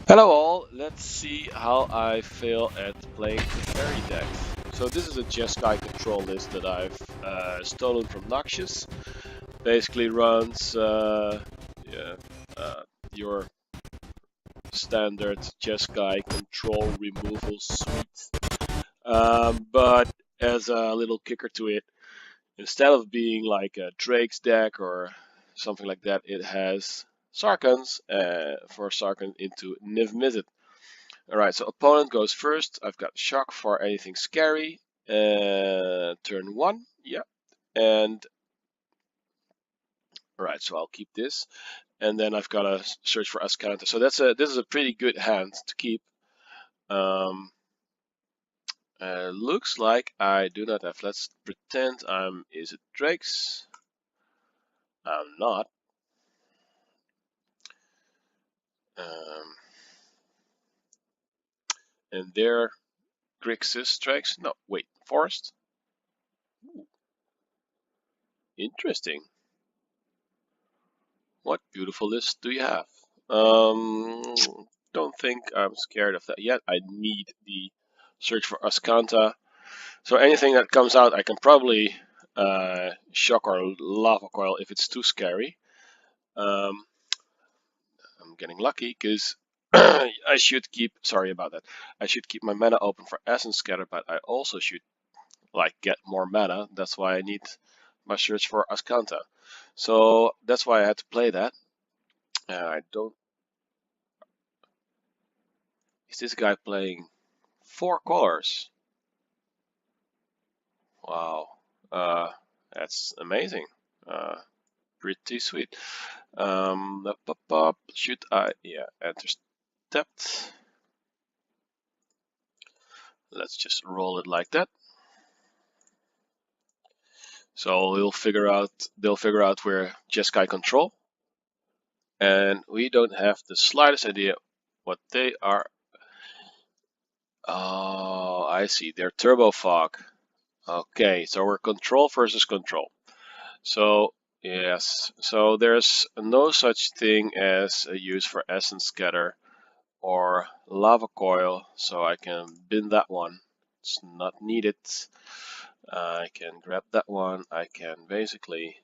Hello all, let's see how I fail at playing fairy decks. So this is a Jeskai Control list that I've stolen from Noxious. Basically runs yeah, uh, your standard Jeskai Control removal suite. But as a little kicker to it, instead of being like a Drake's deck or something like that, it has Sarkhans for Sarkhan into Niv-Mizzet. Alright, so opponent goes first. I've got shock for anything scary. Turn 1, yeah. And, alright, so I'll keep this. And then I've got to search for Ascanta. So this is a pretty good hand to keep. Um, looks like I do not have. Let's pretend is it Drake's? I'm not. Um, and there, Grixis Drake's? No, wait, Forest? Ooh, interesting. What beautiful list do you have? Um, don't think I'm scared of that yet. I need the search for Ascanta. So anything that comes out, I can probably shock or lava coil if it's too scary. Um, I'm getting lucky because I should keep. Sorry about that. I should keep my mana open for Essence Scatter, but I also should like get more mana. That's why I need my search for Ascanta. So that's why I had to play that. I don't. Is this guy playing 4 colors? Wow, uh, that's amazing. Uh, Pretty sweet. Should I? Yeah, enter stepped. Let's just roll it like that. So they'll figure out we're Jeskai Control, and we don't have the slightest idea what they are. Oh, I see. They're Turbo Fog. Okay, so we're Control versus Control. So yes, so there's no such thing as a use for Essence Scatter or Lava Coil, so I can bin that one. It's not needed. I can grab that one. I can basically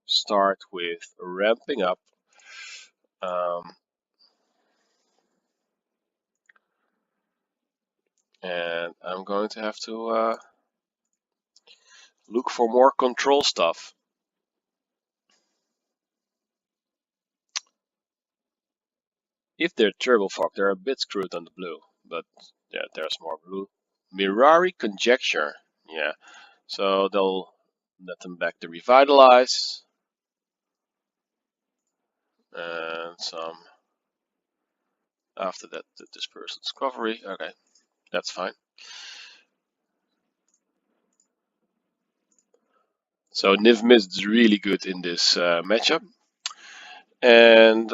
start with ramping up. Um, and I'm going to have to look for more control stuff. If they're Turbo Fog, they're a bit screwed on the blue, but yeah, there's more blue. Mirari Conjecture, yeah. So they'll let them back to Revitalize and some after that Dispersal Discovery. Okay, that's fine. So Niv-Mizzet is really good in this matchup, and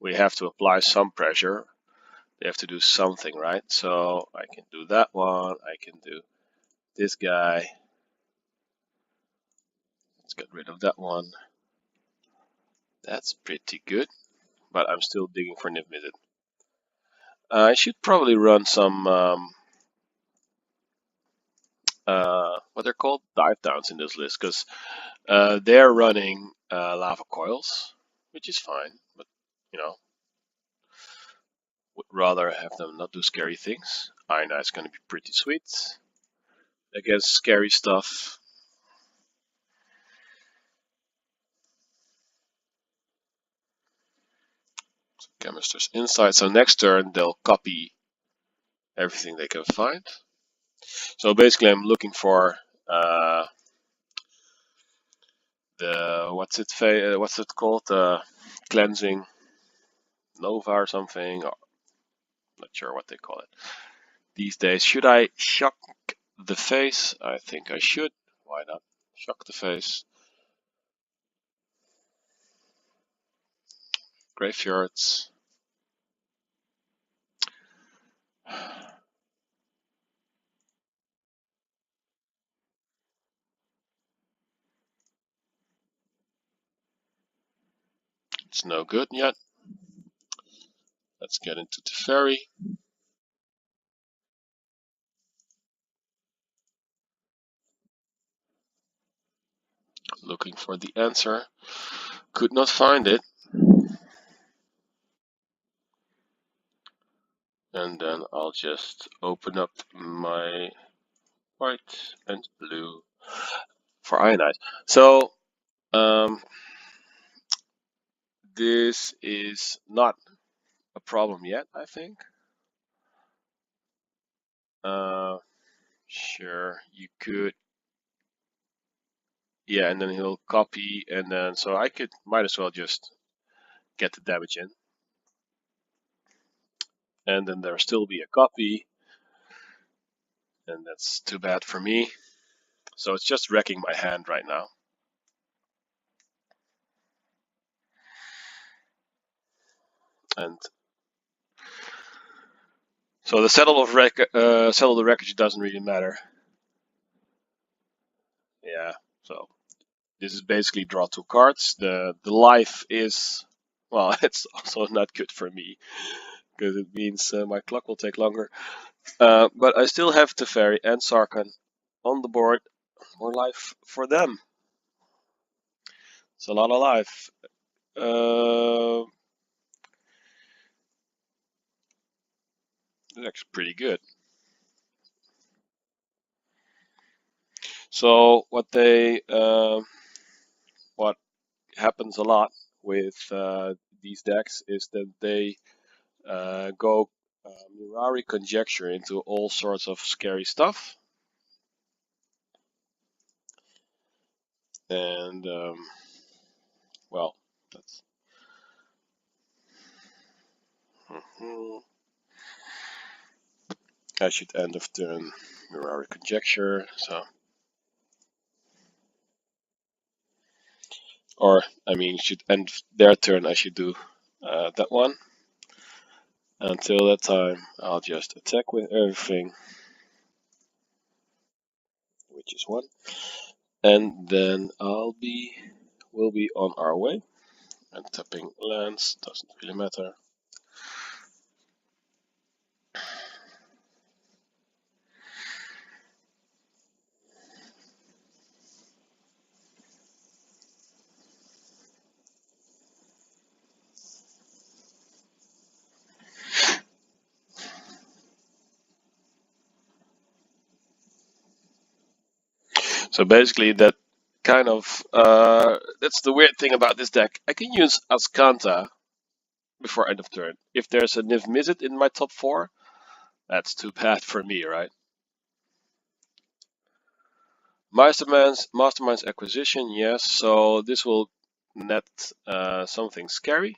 we have to apply some pressure. They have to do something, right? So I can do that one. I can do this guy. Let's get rid of that one. That's pretty good, but I'm still digging for Niv-Mizzet. I should probably run some what they're called dive downs in this list because they're running lava coils, which is fine, but you know, would rather have them not do scary things. I know it's going to be pretty sweet against scary stuff. So Chemisters Insight. So next turn they'll copy everything they can find. So basically, I'm looking for the what's it called? Cleansing Nova or something. Or not sure what they call it these days. Should I shock the face? I think I should. Why not? Shock the face. Graveyards. It's no good yet. Let's get into the ferry. Looking for the answer. Could not find it. And then I'll just open up my white and blue for ionite. So this is not a problem yet, I think. Sure, you could. Yeah, and then he'll copy, and then so I might as well just get the damage in, and then there'll still be a copy, and that's too bad for me. So it's just wrecking my hand right now. And so the settle the wreckage doesn't really matter. Yeah, so this is basically draw 2 cards. The life is, well, it's also not good for me because it means my clock will take longer. But I still have Teferi and Sarkhan on the board. More life for them. It's a lot of life. That's pretty good. So what happens a lot with these decks is that they go Mirari conjecture into all sorts of scary stuff. And well, that's I should end of turn Mirari conjecture. So, or I mean, should end their turn. I should do that one. Until that time, I'll just attack with everything, which is 1, and then we'll be on our way. And tapping lands doesn't really matter. So basically, that kind of that's the weird thing about this deck. I can use Azcanta before end of turn. If there's a Niv-Mizzet in my top 4, that's too bad for me, right? Mastermind's acquisition, yes. So this will net something scary.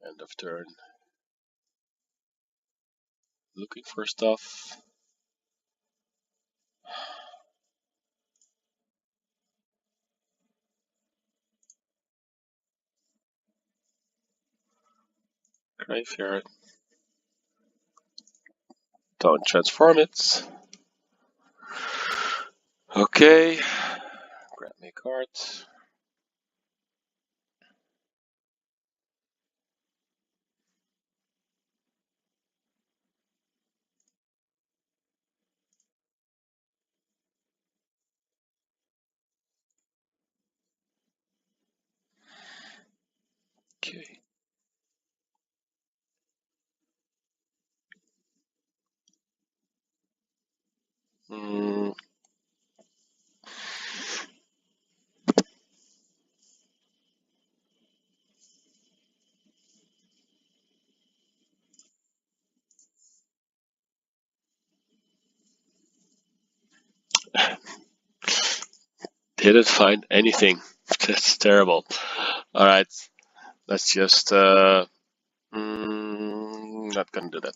End of turn. Looking for stuff. Graveyard. Don't transform it. Okay. Grab me a card. Okay. Didn't find anything. That's terrible. All right. Let's just not gonna do that.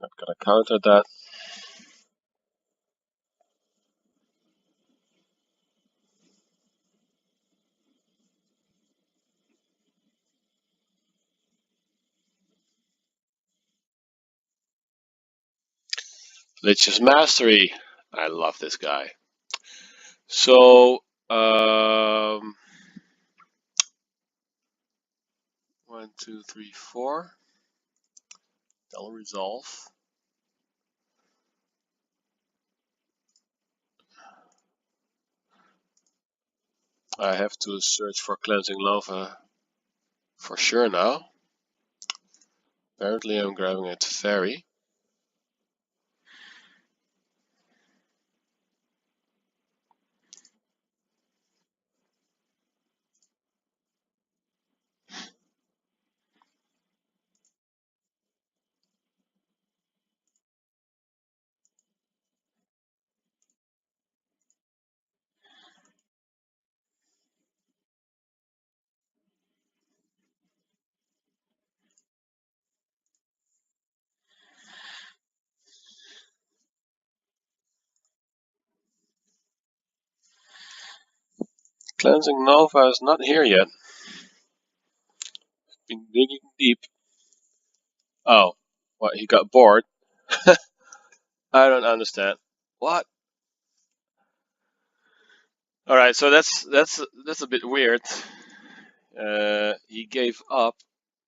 Not gonna counter that. Lich's Mastery. I love this guy. So, 1, 2, 3, 4. They'll resolve. I have to search for Cleansing Lava for sure now. Apparently I'm grabbing it Fairy. Cleansing Nova is not here yet. Been digging deep. Oh, what? He got bored? I don't understand. What? All right, so that's a bit weird. He gave up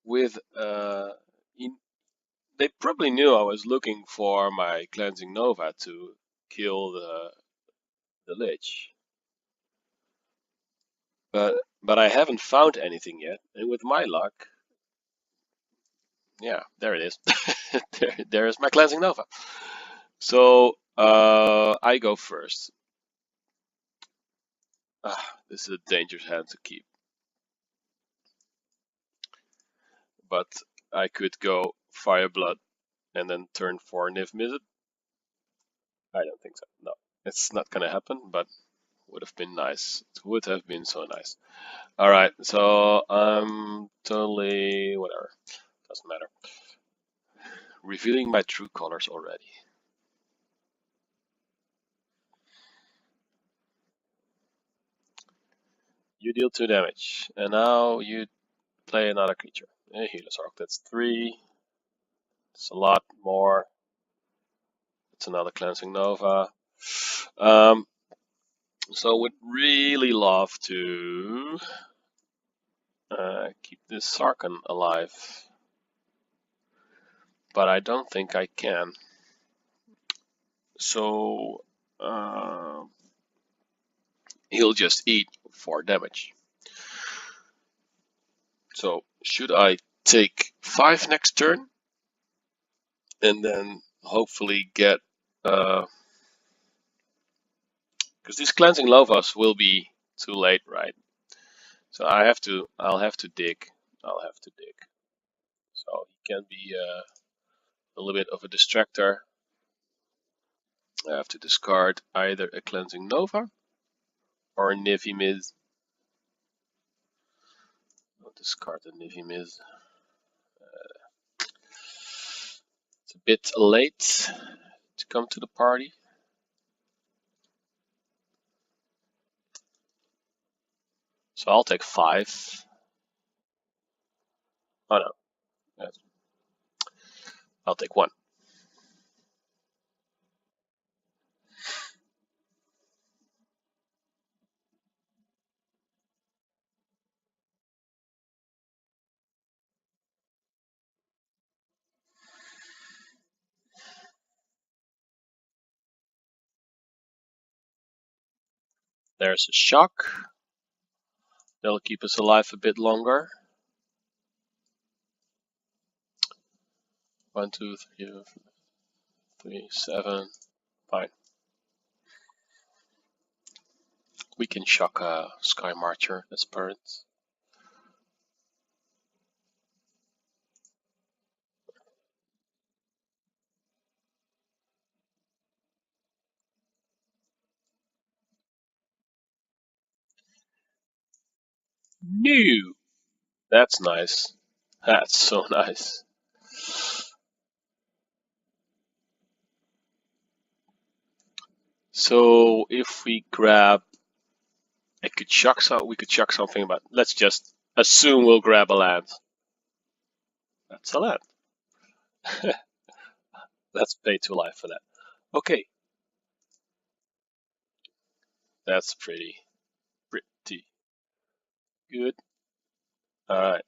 with they probably knew I was looking for my Cleansing Nova to kill the Lich, but I haven't found anything yet. And with my luck, yeah, there it is. there is my Cleansing Nova. So I go first. This is a dangerous hand to keep, but I could go Fire Blood and then turn for Niv-Mizzet. I don't think so. No, it's not gonna happen, but would have been nice. It would have been so nice. All right, so I'm totally whatever. Doesn't matter. Revealing my true colors already. You deal 2 damage, and now you play another creature. A Healer's Arc. That's 3. It's a lot more. It's another Cleansing Nova. So would really love to keep this Sarkhan alive, but I don't think I can. So he'll just eat 4 damage. So should I take 5 next turn and then hopefully get because these Cleansing Lovas will be too late, right? So I'll have to dig. I'll have to dig. So he can be a little bit of a distractor. I have to discard either a Cleansing Nova or a Niv-Mizzet. I'll discard the Niv-Mizzet. It's a bit late to come to the party. So I'll take 5. Oh no, I'll take 1. There's a shock. That'll keep us alive a bit longer. 1, 2, 3, 3, 7. Fine. We can shock a Sky Marcher as parents. No! That's nice. That's so nice. So if we grab, we could chuck something, but let's just assume we'll grab a land. That's a land. Let's pay 2 life for that. Okay, that's pretty good. All right.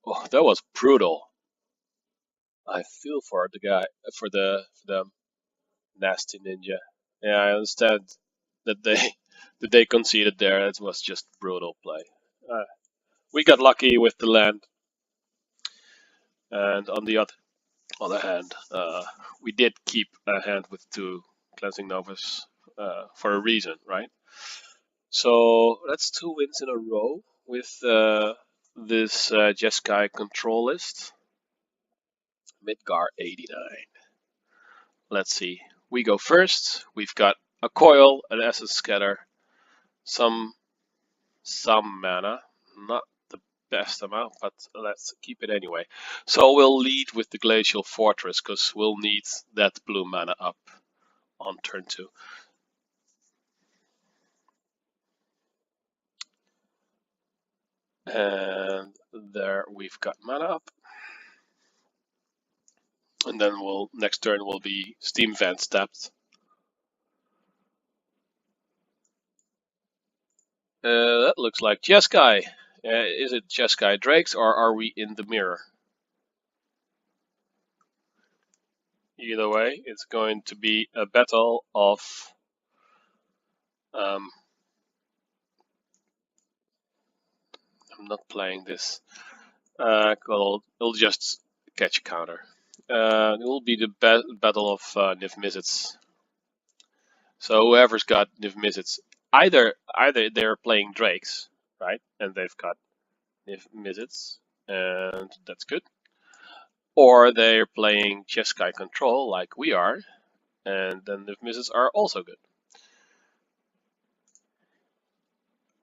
Oh, that was brutal. I feel for the guy, for the nasty ninja. Yeah, I understand that they that they conceded there. It was just brutal play. Uh, we got lucky with the land, and on the other hand, we did keep a hand with 2 cleansing novas for a reason, right? So that's 2 wins in a row with this Jeskai Control list. Midgar 89. Let's see. We go first. We've got a coil, an essence scatter, some mana, not the best amount, but let's keep it anyway. So we'll lead with the Glacial Fortress because we'll need that blue mana up on turn 2. And there we've got mana up. And then next turn will be Steam Vents tapped. That looks like Jeskai. Is it Jeskai Drakes or are we in the mirror? Either way, it's going to be a battle of I'm not playing this. It'll just catch a counter. It will be the battle of Niv-Mizzets. So whoever's got Niv-Mizzets, either they're playing Drakes, right, and they've got Niv-Mizzets, and that's good, or they're playing Jeskai Control like we are, and then Niv-Mizzets are also good.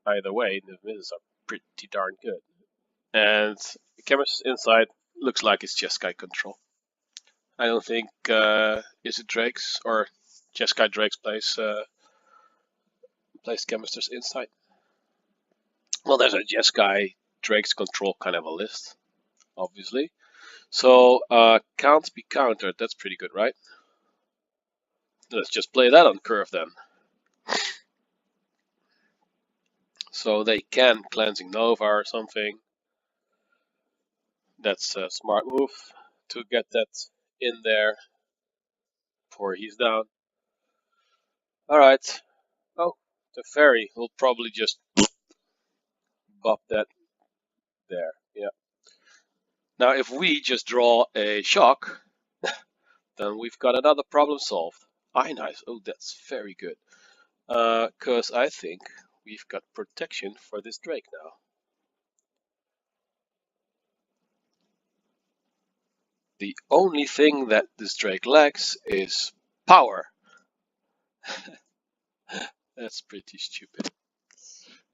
Either way, Niv-Mizzets are pretty darn good. And Chemist's Insight looks like it's Jeskai Control. I don't think is it Drake's or Jeskai Drake's plays Chemist's Insight. Well, there's a Jeskai Drake's Control kind of a list, obviously. So can't be countered. That's pretty good, right? Let's just play that on curve then. So they can Cleansing Nova or something. That's a smart move to get that in there before he's down. Alright. Oh, the fairy will probably just bop that there. Yeah. Now if we just draw a shock, then we've got another problem solved. Ionize. Oh, that's very good. Because I think we've got protection for this Drake now. The only thing that this Drake lacks is power. That's pretty stupid.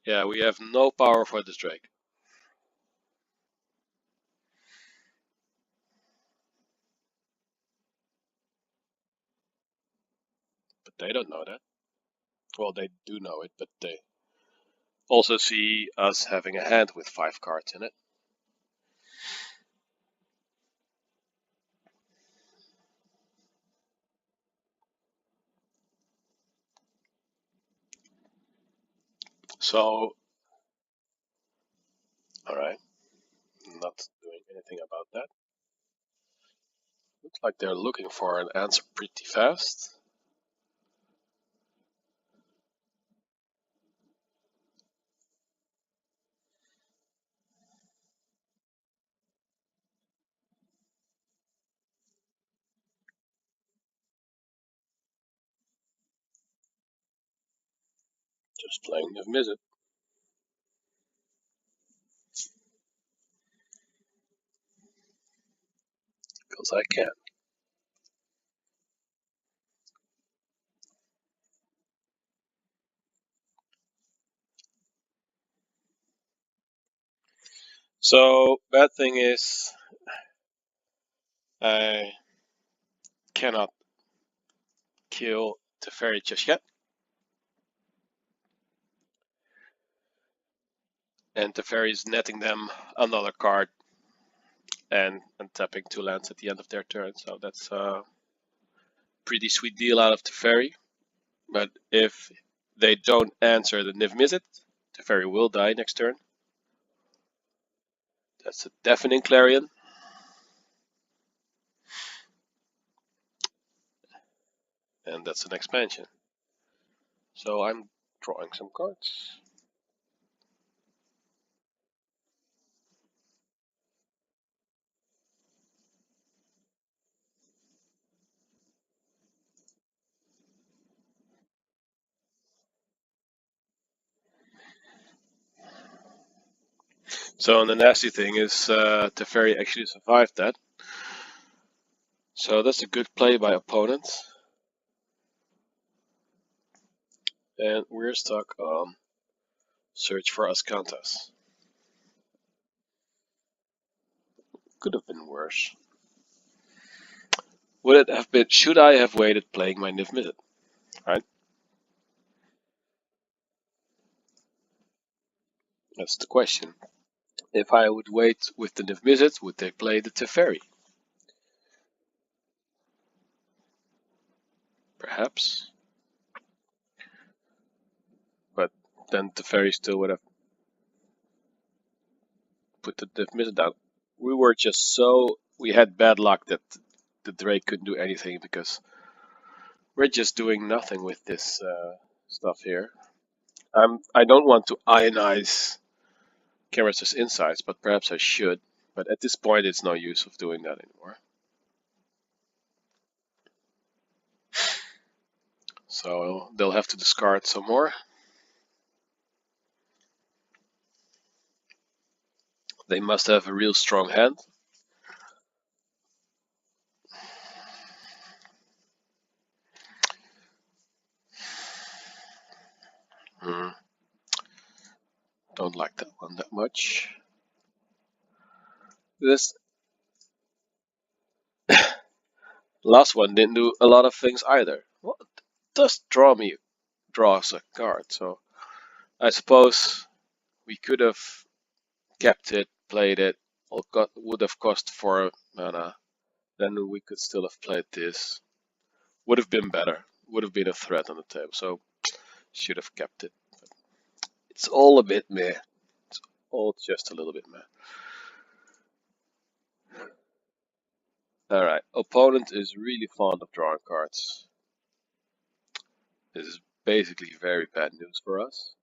Yeah, we have no power for this Drake. But they don't know that. Well, they do know it, but they also see us having a hand with 5 cards in it. So, alright, not doing anything about that. Looks like they're looking for an answer pretty fast. Just playing Niv-Mizzet. Because I can. So, bad thing is, I cannot kill Teferi just yet. And Teferi is netting them another card and tapping 2 lands at the end of their turn. So that's a pretty sweet deal out of Teferi. But if they don't answer the Niv-Mizzet, Teferi will die next turn. That's a deafening Clarion. And that's an expansion. So I'm drawing some cards. So the nasty thing is Teferi actually survived that. So that's a good play by opponents. And we're stuck on Search for Ascantas. Could have been worse. Would it have been? Should I have waited playing my Niv-Mizzet? Right? That's the question. If I would wait with the Niv-Mizzet, would they play the Teferi? Perhaps. But then Teferi still would have put the Niv-Mizzet down. We were just so... We had bad luck that the Drake couldn't do anything because we're just doing nothing with this stuff here. I don't want to ionize Cameras' insights, but perhaps I should. But at this point, it's no use of doing that anymore. So they'll have to discard some more. They must have a real strong hand. Don't like that one that much. This last one didn't do a lot of things either. Well, it does draw us a card, so I suppose we could have kept it, played it, or would have cost 4 mana. Then we could still have played this. Would have been better. Would have been a threat on the table. So should have kept it. But it's all a bit meh. It's all just a little bit meh. Alright, opponent is really fond of drawing cards. This is basically very bad news for us.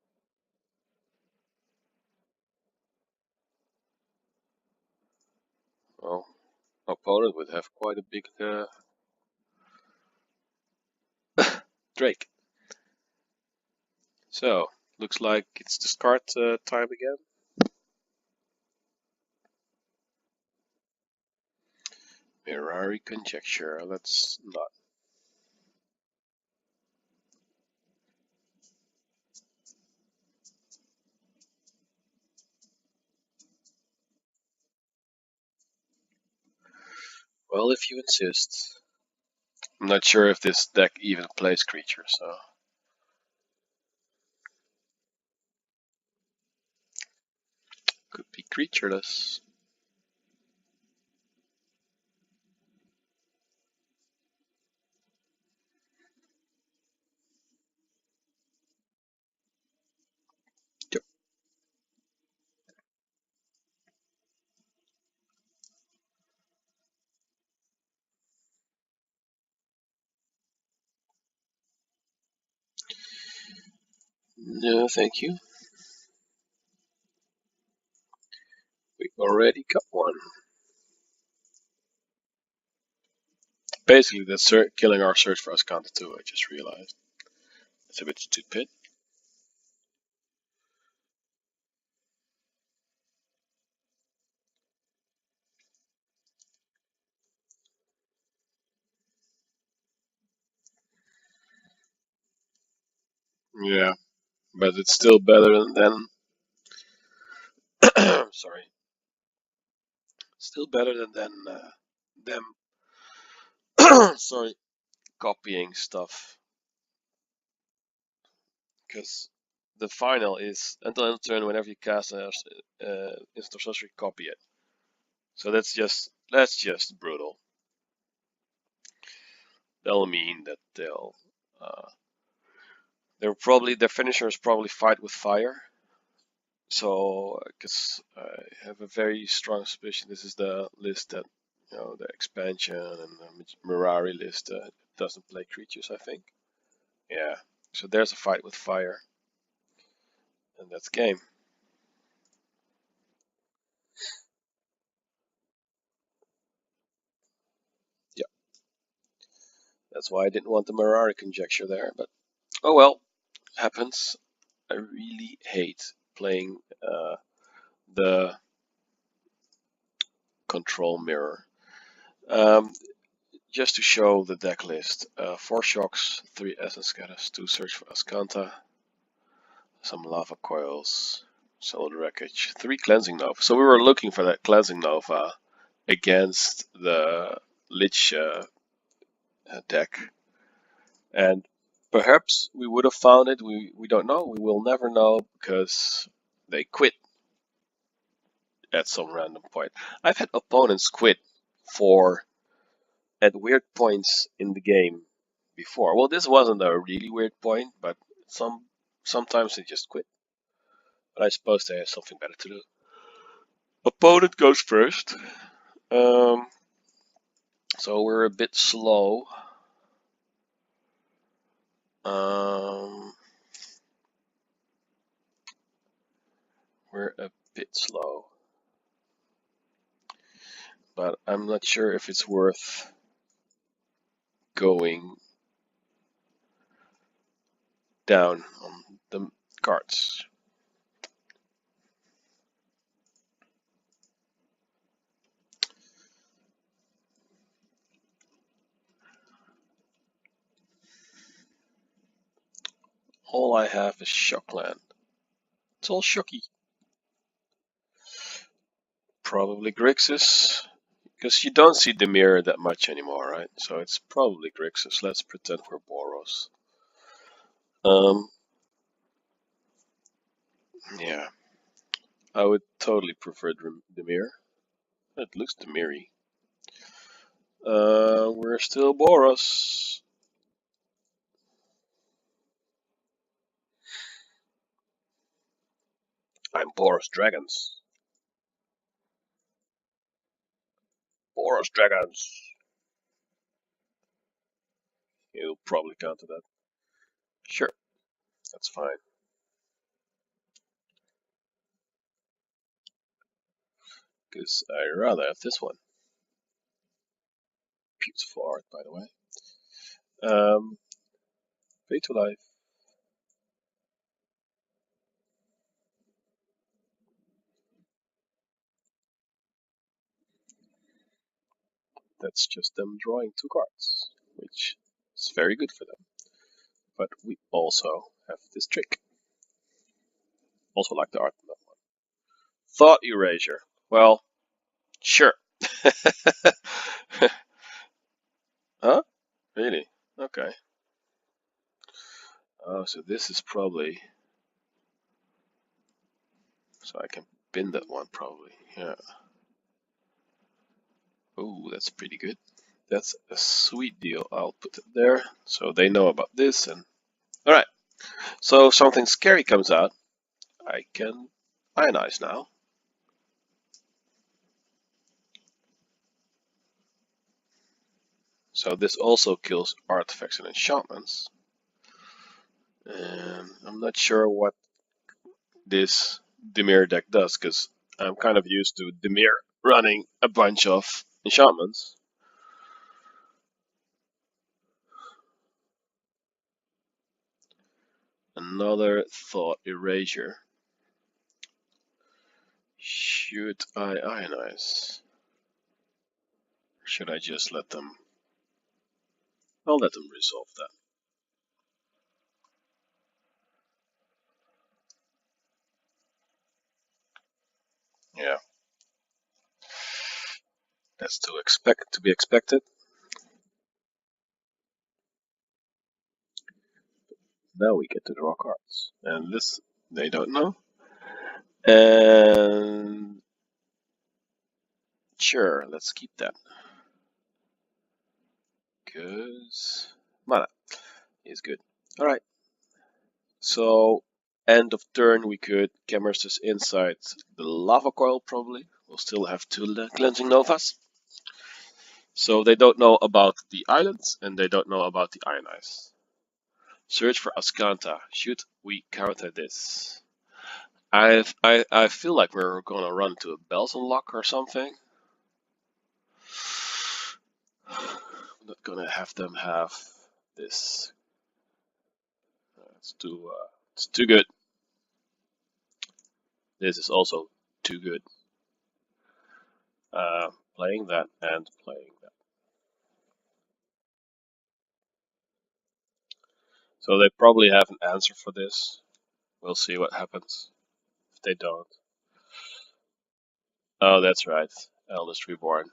Well, opponent would have quite a big Drake. So, looks like it's discard time again. Mirari Conjecture, let's not. Well, if you insist. I'm not sure if this deck even plays creatures, so... Could be creatureless. Yep. No, thank you. We already got one. Basically, that's killing our search for Ascanta too, I just realized. It's a bit stupid. Yeah, but it's still better than sorry. Still better than them sorry, copying stuff because the final is until end of turn whenever you cast an instant or sorcery, copy it. So that's just brutal. That'll mean that they'll their finishers probably fight with fire. So because I have a very strong suspicion this is the list that the expansion and the Mirari list doesn't play creatures, I think. Yeah. So there's a fight with fire. And that's game. Yeah. That's why I didn't want the Mirari conjecture there, but oh well, happens. I really hate playing the control mirror. Just to show the deck list, 4 shocks, 3 essence scatters, 2 search for Ascanta, some lava coils, solid wreckage, 3 cleansing nova. So we were looking for that cleansing nova against the Lich deck, and perhaps we would have found it. We don't know. We will never know because they quit at some random point. I've had opponents quit for at weird points in the game before. Well, this wasn't a really weird point, but sometimes they just quit. But I suppose they have something better to do. Opponent goes first. So we're a bit slow. We're a bit slow. But I'm not sure if it's worth going down on the cards. All I have is Shockland. It's all shocky. Probably Grixis, because you don't see the mirror that much anymore, right? So it's probably Grixis. Let's pretend we're Boros. Yeah, I would totally prefer Dimir. It looks Dimiry. We're still Boros. I'm Boros Dragons. Boros Dragons. You'll probably counter that. Sure, that's fine. Because I rather have this one. Beautiful art, by the way. Pay to life. That's just them drawing 2 cards, which is very good for them. But we also have this trick. Also like the art on that one. Thought Erasure. Well, sure. Huh? Really? Okay. Oh, so this is probably... So I can pin that one probably. Yeah. Oh, that's pretty good. That's a sweet deal. I'll put it there so they know about this. And all right. So if something scary comes out, I can ionize now. So this also kills artifacts and enchantments. And I'm not sure what this Dimir deck does, because I'm kind of used to Dimir running a bunch of enchantments. Another Thought Erasure. Should I ionize? Or should I just let them... I'll let them resolve that. Yeah. That's to be expected. Now we get to draw cards. And this, they don't know. And sure, let's keep that. Because mana is good. Alright. So, end of turn, we could Cameras this inside the Lava Coil, probably. We'll still have two Cleansing Novas. So, they don't know about the islands, and they don't know about the Ionize. Search for Azcanta. Should we counter this? I feel like we're gonna run to a Bells Unlock or something. I'm not gonna have them have this. It's too good. This is also too good. Playing that and playing that. So they probably have an answer for this. We'll see what happens if they don't. Oh, that's right. Eldest Reborn.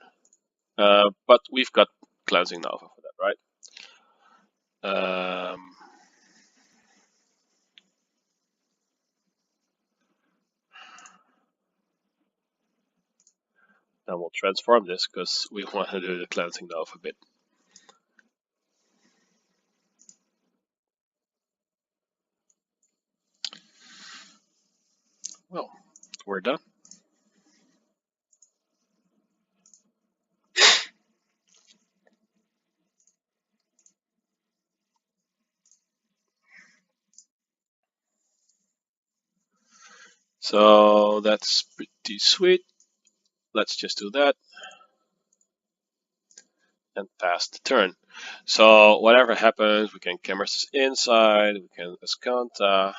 But we've got Cleansing Nova for that, right? Then we'll transform this because we want to do the Cleansing Nova bit. Well, we're done. So that's pretty sweet. Let's just do that. And pass the turn. So whatever happens, we can Cameras this inside, we can Azcanta,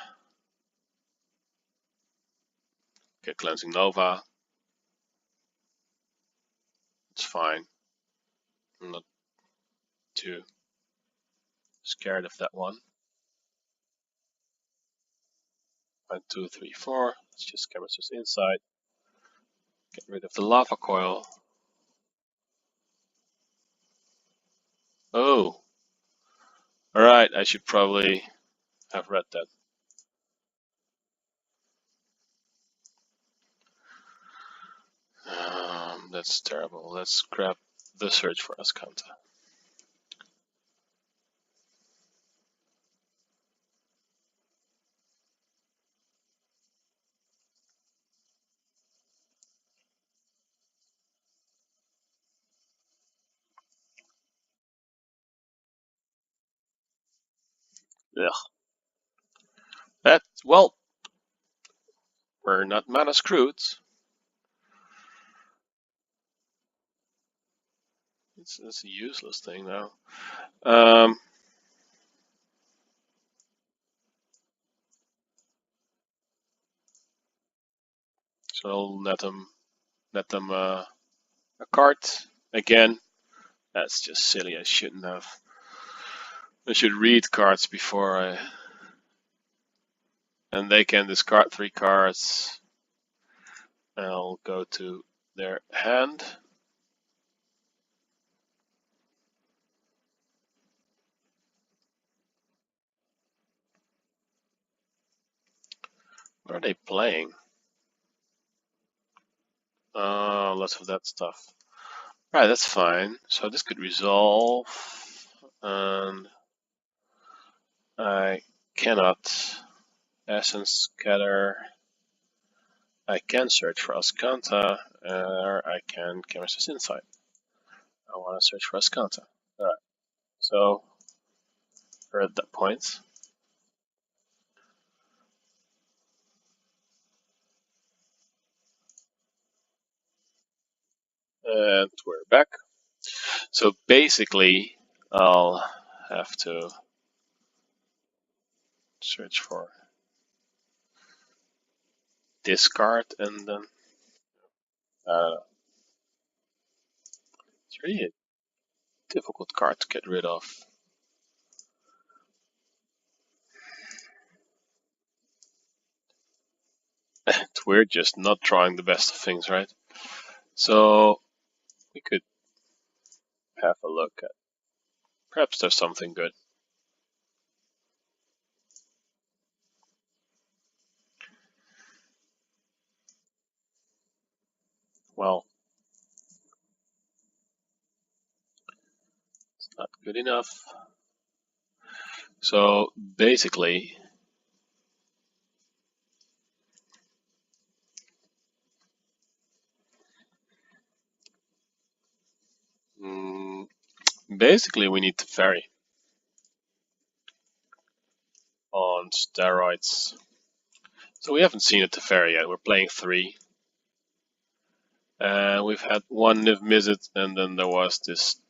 get Cleansing Nova. It's fine. I'm not too scared of that one. 1, 2, 3, 4. Let's just Cameras this inside. Get rid of the Lava Coil. Oh. Alright, I should probably have read that. That's terrible. Let's grab the search for Azcanta. Ugh. That, well, we're not mana screwed. It's a useless thing now. So I'll let them a card again. That's just silly. I shouldn't have. I should read cards before I. And they can discard 3 cards. I'll go to their hand. What are they playing? Lots of that stuff. Right, that's fine. So this could resolve. And I cannot Essence Scatter. I can search for Azcanta, or I can Cameras this inside. I want to search for Azcanta. Alright, so we're at that point. And we're back. So basically, I'll have to search for discard and then it's really a difficult card to get rid of. And we're just not drawing the best of things, right? So we could have a look at perhaps there's something good. Good enough. So basically, mm, basically we need to ferry on steroids. So we haven't seen a Teferi yet. We're playing 3. We've had 1 Niv-Mizzet, and then there was this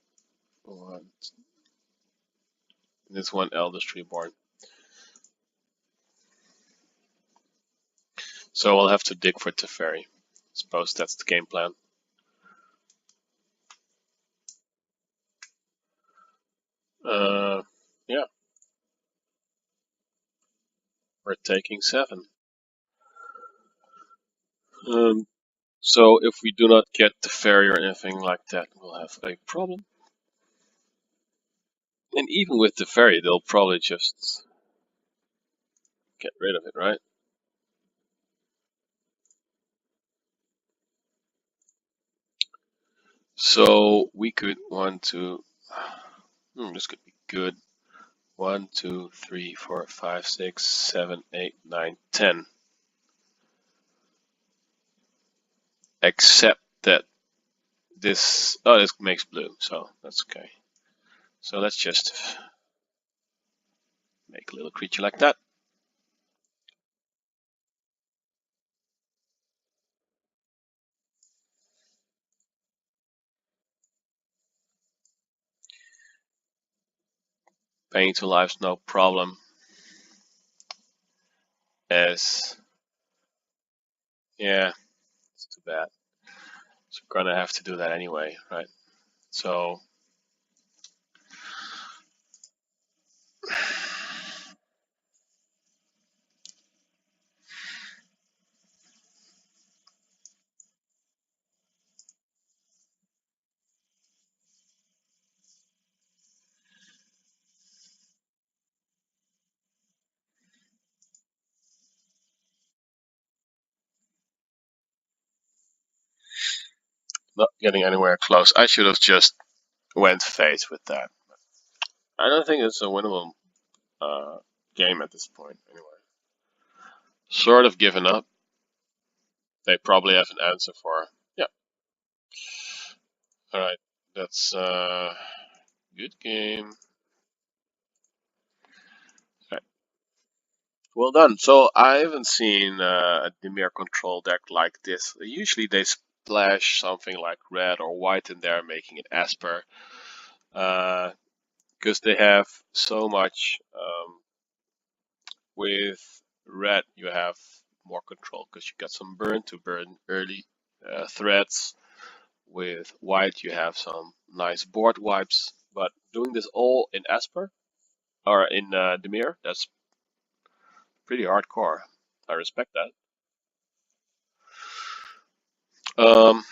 one Eldest Reborn. So we'll have to dig for Teferi. Suppose that's the game plan. Yeah, we're taking 7. So if we do not get Teferi or anything like that, we'll have a problem. And even with Teferi, they'll probably just get rid of it, right? So we could this could be good. 1, 2, 3, 4, 5, 6, 7, 8, 9, 10. Except that this makes blue, so that's okay. So let's just make a little creature like that. Paying 2 lives, no problem. Yeah, it's too bad. So we're gonna have to do that anyway, right? So not getting anywhere close. I should have just went face with that. I don't think it's a winnable game at this point. Anyway, sort of given up. They probably have an answer for. Yeah. All right. That's good game. Right. Well done. So I haven't seen a Dimir control deck like this. Usually they splash something like red or white in there, making it Esper. Because they have so much. With red, you have more control because you got some burn to burn early threats. With white, you have some nice board wipes. But doing this all in Esper or in Dimir, that's pretty hardcore. I respect that. Um,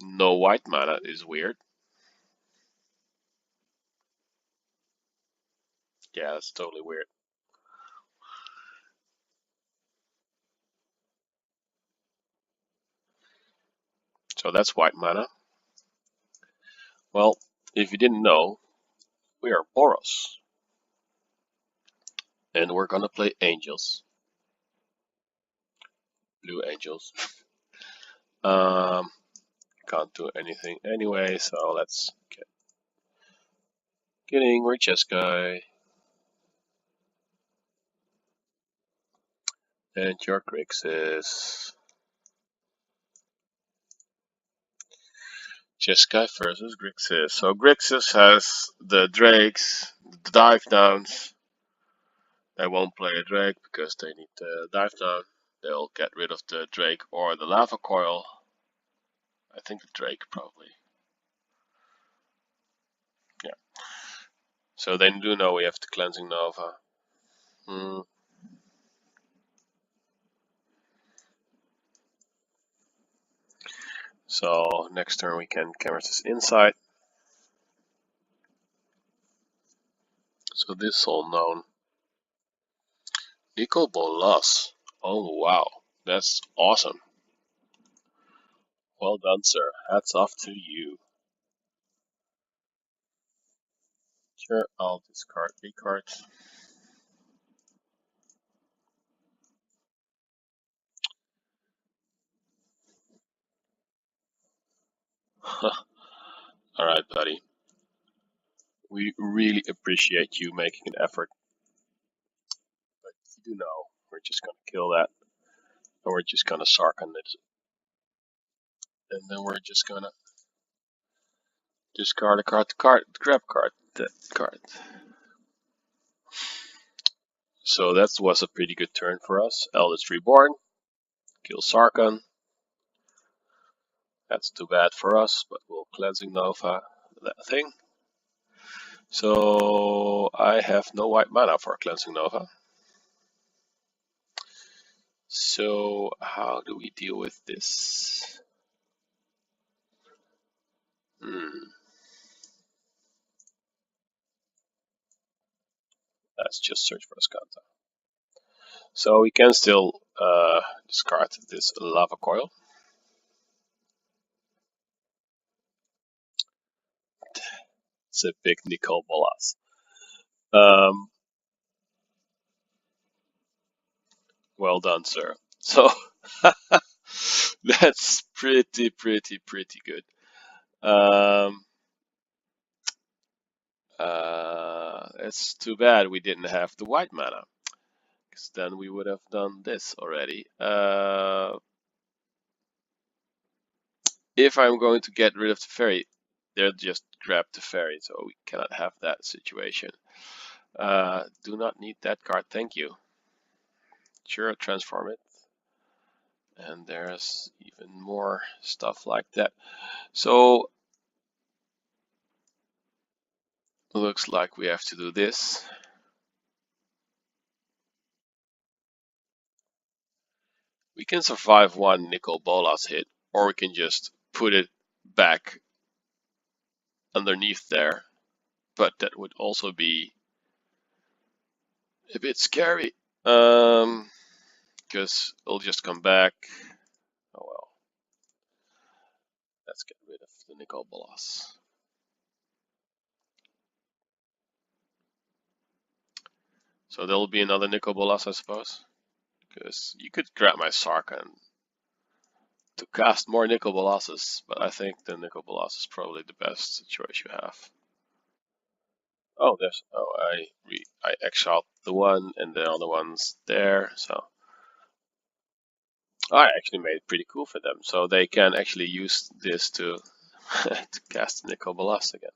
no white mana is weird. Yeah, that's totally weird. So that's white mana. Well, if you didn't know, we are Boros. And we're gonna play Angels. Blue Angels. um, can't do anything anyway, so let's get getting. We're Jeskai. And your Grixis. Jeskai versus Grixis. So Grixis has the Drakes, the dive downs. They won't play a Drake because they need the dive down. They'll get rid of the Drake or the Lava Coil. I think the Drake probably. Yeah. So they do know we have the Cleansing Nova. So next turn we can Cameras Insight. So this is all known. Equal Bolas. Oh wow, that's awesome. Well done, sir. Hats off to you. Sure, I'll discard 3 cards. Alright, buddy. We really appreciate you making an effort. But you do know, we're just gonna kill that. And we're just gonna Sarkhan it. And then we're just gonna discard a card to card, grab card, that card. So that was a pretty good turn for us. Eldest Reborn, kill Sarkhan. That's too bad for us, but we'll Cleansing Nova that thing. So I have no white mana for Cleansing Nova. So how do we deal with this? Let's just search for Skanta. So we can still discard this Lava Coil. It's a big Nicol Bolas. Well done, sir. So that's pretty good. It's too bad we didn't have the white mana, because then we would have done this already. If I'm going to get rid of the fairy, they'll just grab the fairy, so we cannot have that situation. Do not need that card, thank you. Sure, transform it. And there's even more stuff like that. So looks like we have to do this. We can survive one Nicol Bolas hit, or we can just put it back underneath there. But that would also be a bit scary. Because it'll just come back. Oh well. Let's get rid of the Nicol Bolas. So there'll be another Nicol Bolas, I suppose. Because you could grab my Sarkhan to cast more Nicol Bolases, but I think the Nicol Bolas is probably the best choice you have. Oh, I exiled the one and the other one's there, so I actually made it pretty cool for them, so they can actually use this to to cast Nicol Bolas again.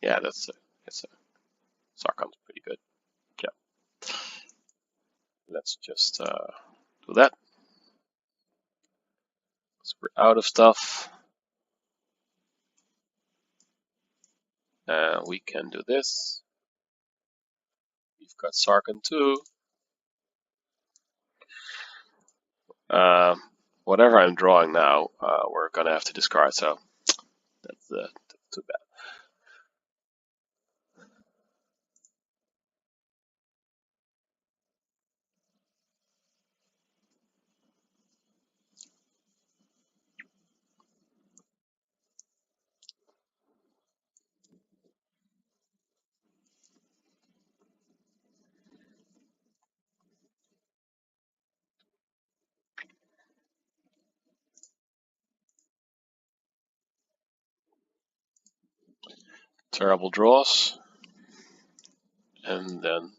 Yeah, it's a Sarkhan's pretty good. Yeah, let's just do that. So we're out of stuff. We can do this. We've got Sarkhan too. Whatever I'm drawing now, we're gonna have to discard, so that's too bad. Terrible draws. And then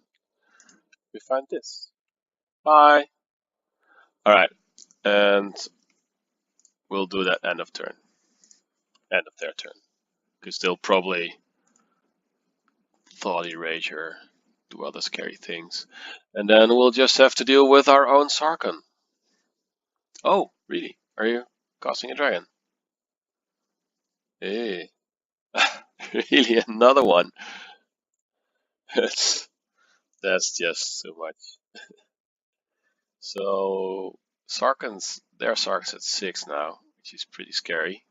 we find this. Bye. Alright, and we'll do that end of turn. End of their turn. Because they'll probably Thought Eraser, do other scary things. And then we'll just have to deal with our own Sarkhan. Oh, really? Are you casting a dragon? Hey. Really, another one? that's just too much. So their Sarkhan's at 6 now, which is pretty scary.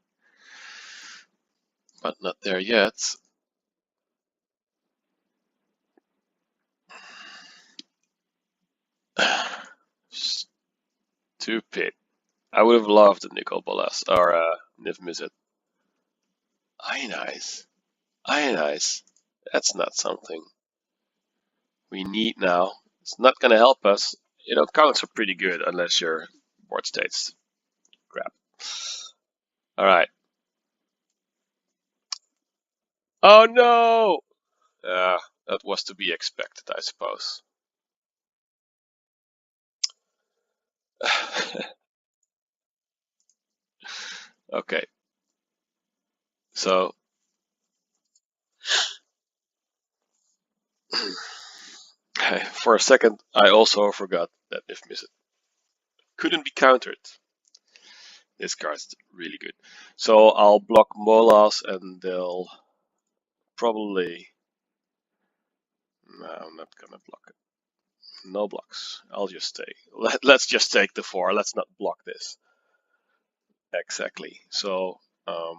But not there yet. Stupid. I would have loved the Nicol Bolas or Niv-Mizzet. Ionize. Ionize. That's not something we need now. It's not gonna help us. You know, counts are pretty good unless your board state's crap. Alright. Oh no! That was to be expected, I suppose. Okay. So for a second I also forgot that Niv-Mizzet couldn't be countered. This card's really good. So I'll block Molas and they'll probably... No, I'm not gonna block it. No blocks. I'll just stay. Let's just take the 4. Let's not block this. Exactly. So uh,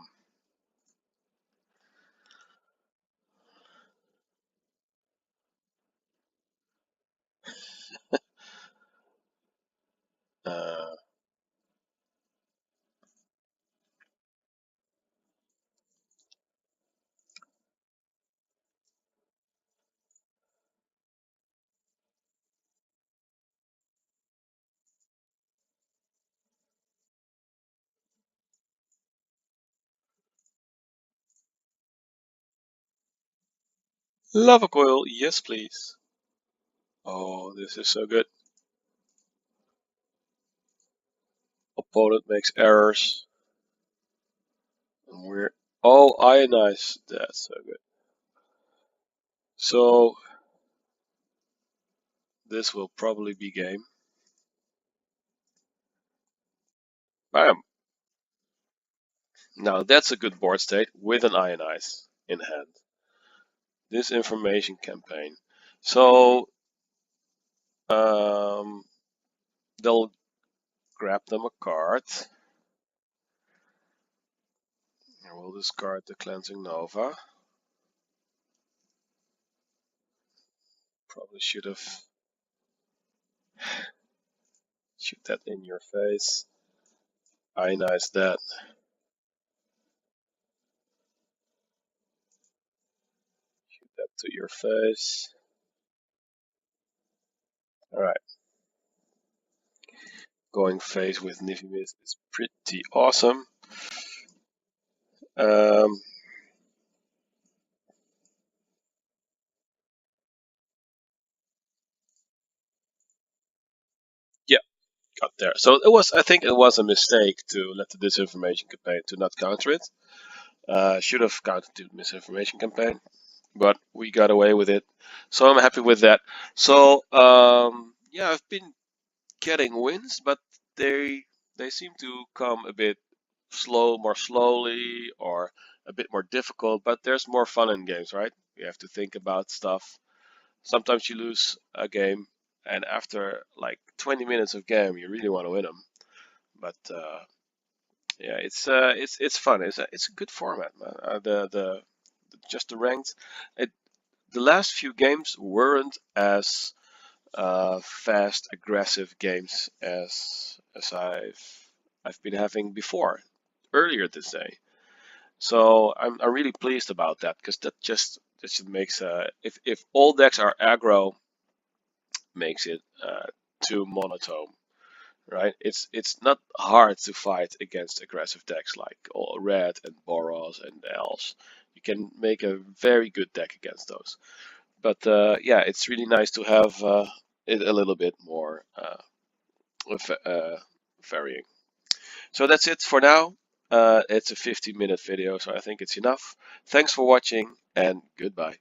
lava coil, yes please. Oh, this is so good. Opponent makes errors. And we're... Oh, ionize. That's so good. So this will probably be game. Bam. Now that's a good board state with an ionize in hand. This information campaign. So they'll grab them a card. And we'll discard the Cleansing Nova. Probably should have shoot that in your face. Ionize that. Shoot that to your face. Alright. Going face with Niv-Mizzet is pretty awesome. Yeah, got there. So it was, I think it was a mistake to let the disinformation campaign to not counter it. Should have countered the misinformation campaign, but we got away with it. So I'm happy with that. So yeah, I've been getting wins, but they seem to come a bit more slowly, or a bit more difficult. But there's more fun in games, right? You have to think about stuff. Sometimes you lose a game, and after like 20 minutes of game, you really want to win them. But yeah, it's fun. It's a good format, man. The just the ranked. The last few games weren't as fast, aggressive games as I've been having before, earlier this day. So I'm really pleased about that, because that just makes if all decks are aggro, makes it too monotone, right? It's not hard to fight against aggressive decks like all red and Boros and elves. You can make a very good deck against those. But yeah, it's really nice to have it a little bit more varying. So that's it for now. It's a 15-minute video, so I think it's enough. Thanks for watching, and goodbye.